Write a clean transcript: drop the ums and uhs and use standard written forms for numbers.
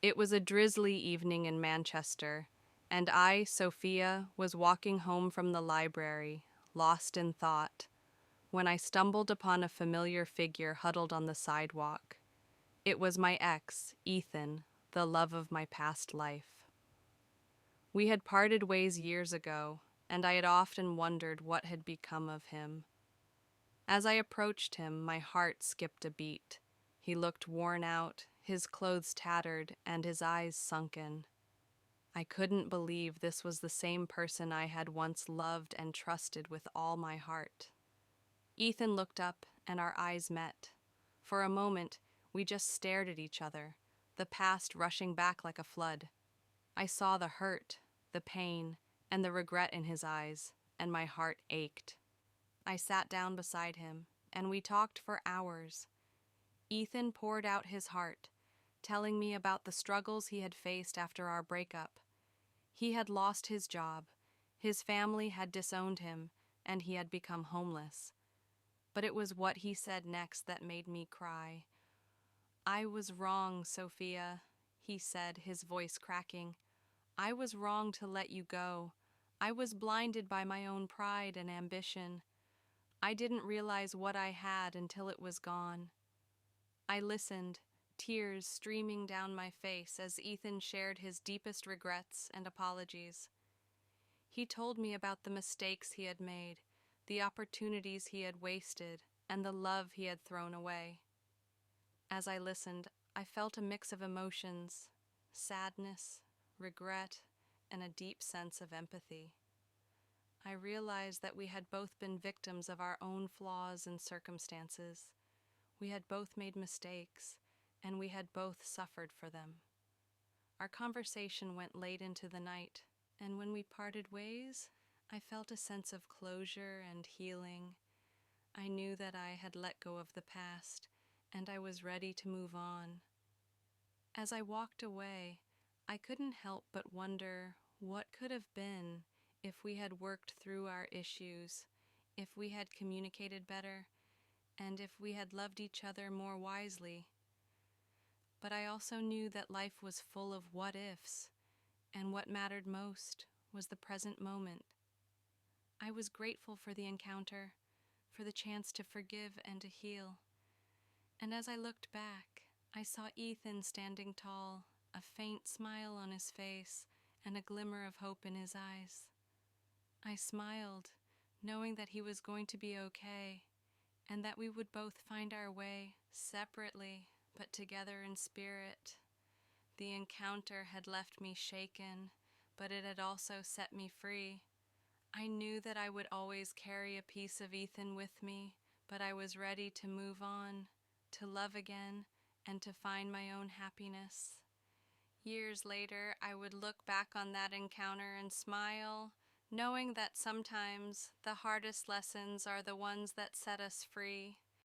It was a drizzly evening in Manchester, and I, Sophia, was walking home from the library, lost in thought, when I stumbled upon a familiar figure huddled on the sidewalk. It was my ex, Ethan, the love of my past life. We had parted ways years ago, and I had often wondered what had become of him. As I approached him, my heart skipped a beat. He looked worn out, his clothes tattered, and his eyes sunken. I couldn't believe this was the same person I had once loved and trusted with all my heart. Ethan looked up, and our eyes met. For a moment, we just stared at each other, the past rushing back like a flood. I saw the hurt, the pain, and the regret in his eyes, and my heart ached. I sat down beside him, and we talked for hours. Ethan poured out his heart, telling me about the struggles he had faced after our breakup. He had lost his job, his family had disowned him, and he had become homeless. But it was what he said next that made me cry. "I was wrong, Sophia," he said, his voice cracking. "I was wrong to let you go. I was blinded by my own pride and ambition. I didn't realize what I had until it was gone." I listened, tears streaming down my face as Ethan shared his deepest regrets and apologies. He told me about the mistakes he had made, the opportunities he had wasted, and the love he had thrown away. As I listened, I felt a mix of emotions: sadness, regret, and a deep sense of empathy. I realized that we had both been victims of our own flaws and circumstances. We had both made mistakes, and we had both suffered for them. Our conversation went late into the night, and when we parted ways, I felt a sense of closure and healing. I knew that I had let go of the past, and I was ready to move on. As I walked away, I couldn't help but wonder what could have been if we had worked through our issues, if we had communicated better, and if we had loved each other more wisely. But I also knew that life was full of what-ifs, and what mattered most was the present moment. I was grateful for the encounter, for the chance to forgive and to heal. And as I looked back, I saw Ethan standing tall, a faint smile on his face, and a glimmer of hope in his eyes. I smiled, knowing that he was going to be okay, and that we would both find our way, separately, but together in spirit. The encounter had left me shaken, but it had also set me free. I knew that I would always carry a piece of Ethan with me, but I was ready to move on, to love again, and to find my own happiness. Years later, I would look back on that encounter and smile, knowing that sometimes the hardest lessons are the ones that set us free.